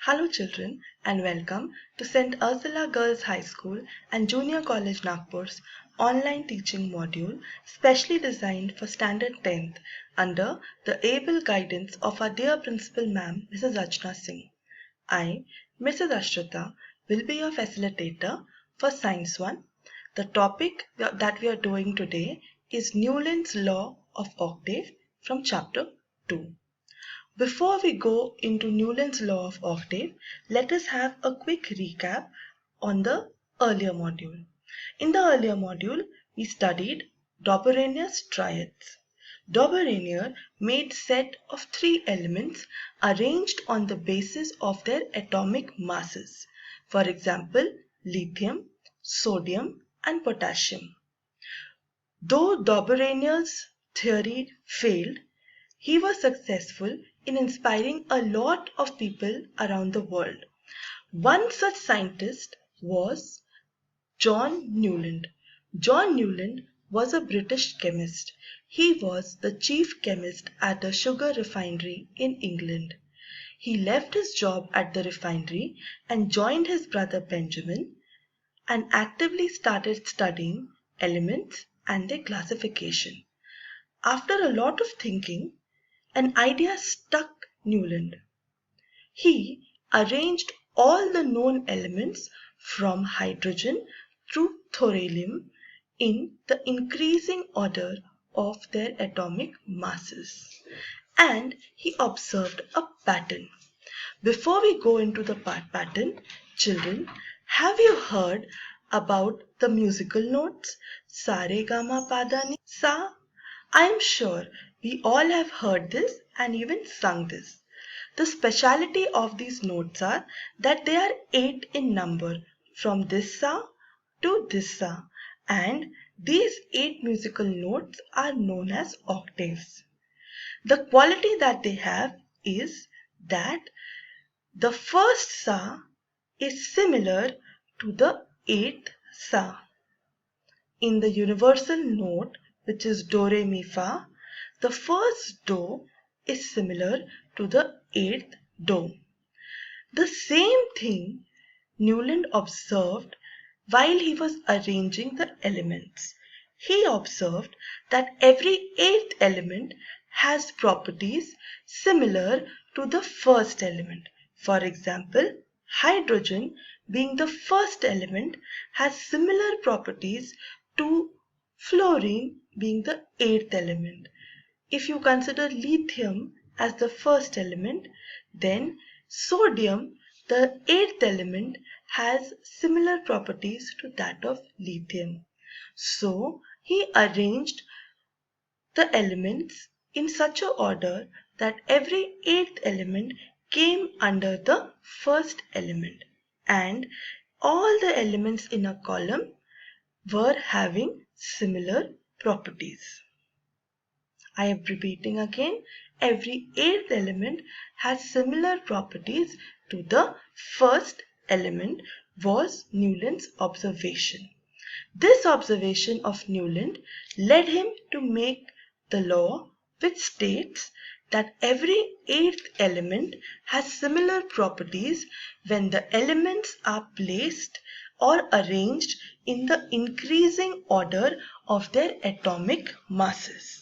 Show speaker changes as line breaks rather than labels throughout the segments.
Hello children and welcome to St. Ursula Girls High School and Junior College Nagpur's online teaching module specially designed for Standard 10th under the able guidance of our dear Principal Ma'am Mrs. Rachna Singh. I, Mrs. Ashrita, will be your facilitator for Science 1. The topic that we are doing today is Newland's Law of Octave from Chapter 2. Before we go into Newland's Law of Octave, let us have a quick recap on the earlier module. In the earlier module, we studied Dobberenius triads. Dobberenius made set of three elements arranged on the basis of their atomic masses. For example, lithium, sodium, and potassium. Though Dobberenius' theory failed, he was successful in inspiring a lot of people around the world. One such scientist was John Newland. John Newland was a British chemist. He was the chief chemist at a sugar refinery in England. He left his job at the refinery and joined his brother Benjamin and actively started studying elements and their classification. After a lot of thinking, an idea struck Newland. He arranged all the known elements from hydrogen through thorium in the increasing order of their atomic masses. And he observed a pattern. Before we go into the pattern, children, have you heard about the musical notes? Sa re ga ma pa da ni sa? I am sure we all have heard this and even sung this. The speciality of these notes are that they are 8 in number from this sa to this sa, and these 8 musical notes are known as octaves. The quality that they have is that the first sa is similar to the 8th sa. In the universal note, which is do, re, mi, fa, the first do is similar to the 8th do. The same thing Newland observed while he was arranging the elements. He observed that every 8th element has properties similar to the first element. For example, hydrogen being the first element has similar properties to fluorine being the 8th element. If you consider lithium as the first element, then sodium, the 8th element, has similar properties to that of lithium. So, he arranged the elements in such a order that every 8th element came under the first element, and all the elements in a column were having similar properties. I am repeating again, every 8th element has similar properties to the first element was Newland's observation. This observation of Newland led him to make the law which states that every 8th element has similar properties when the elements are placed or arranged in the increasing order of their atomic masses.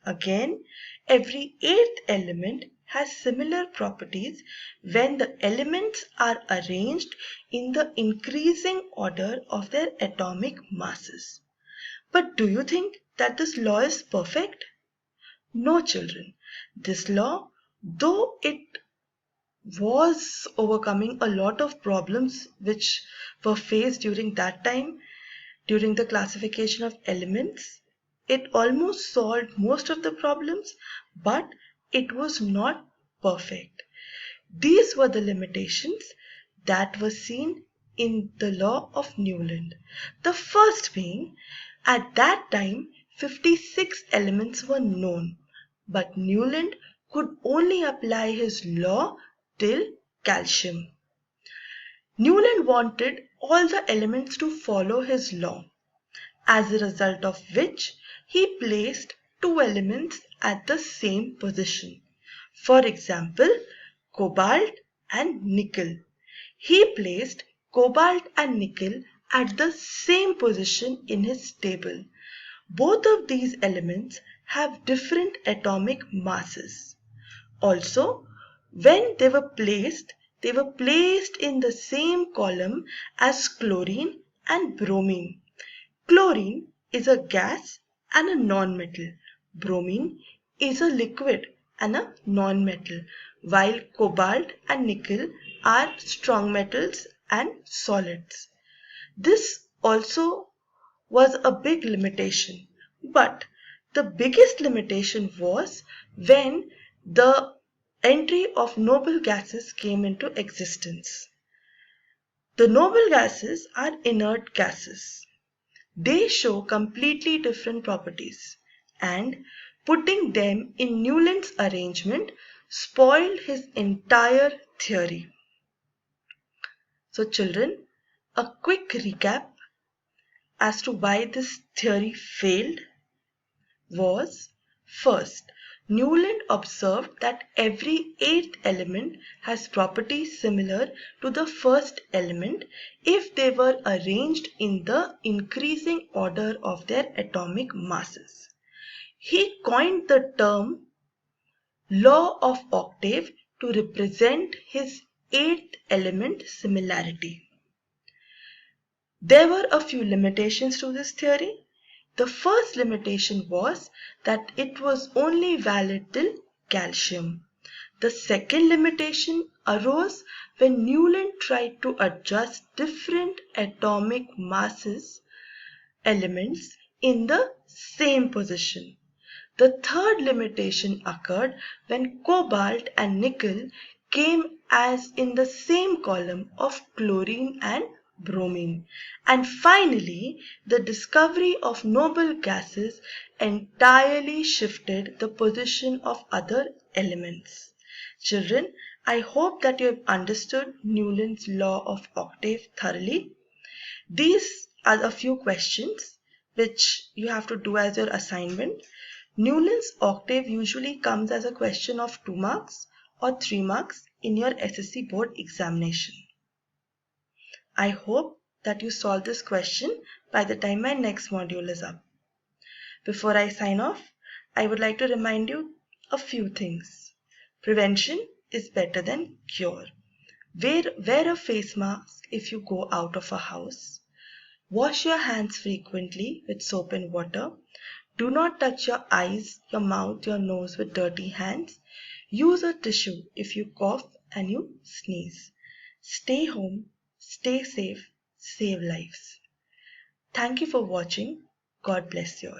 Again, every 8th element has similar properties when the elements are arranged in the increasing order of their atomic masses. But do you think that this law is perfect? No, children. This law, though it was overcoming a lot of problems which were faced during that time, during the classification of elements, it almost solved most of the problems, but it was not perfect. These were the limitations that were seen in the law of Newland. The first being, at that time, 56 elements were known, but Newland could only apply his law till calcium. Newland wanted all the elements to follow his law, as a result of which he placed 2 elements at the same position. For example, cobalt and nickel. He placed cobalt and nickel at the same position in his table. Both of these elements have different atomic masses. Also, when they were placed in the same column as chlorine and bromine. Chlorine is a gas and a non-metal. Bromine is a liquid and a non-metal, while cobalt and nickel are strong metals and solids. This also was a big limitation, but the biggest limitation was when the entry of noble gases came into existence. The noble gases are inert gases. They show completely different properties, and putting them in Newland's arrangement spoiled his entire theory. So children, a quick recap as to why this theory failed was: first, Newland observed that every eighth element has properties similar to the first element if they were arranged in the increasing order of their atomic masses. He coined the term law of octave to represent his eighth element similarity. There were a few limitations to this theory. The first limitation was that it was only valid till calcium. The second limitation arose when Newland tried to adjust different atomic masses elements in the same position. The third limitation occurred when cobalt and nickel came as in the same column of chlorine and bromine. And finally, the discovery of noble gases entirely shifted the position of other elements. Children, I hope that you have understood Newland's law of octave thoroughly. These are a few questions which you have to do as your assignment. Newland's octave usually comes as a question of 2 marks or 3 marks in your SSC board examination. I hope that you solve this question by the time my next module is up. Before I sign off, I would like to remind you a few things. Prevention is better than cure. Wear a face mask if you go out of a house. Wash your hands frequently with soap and water. Do not touch your eyes, your mouth, your nose with dirty hands. Use a tissue if you cough and you sneeze. Stay home, stay safe, save lives. Thank you for watching. God bless you all.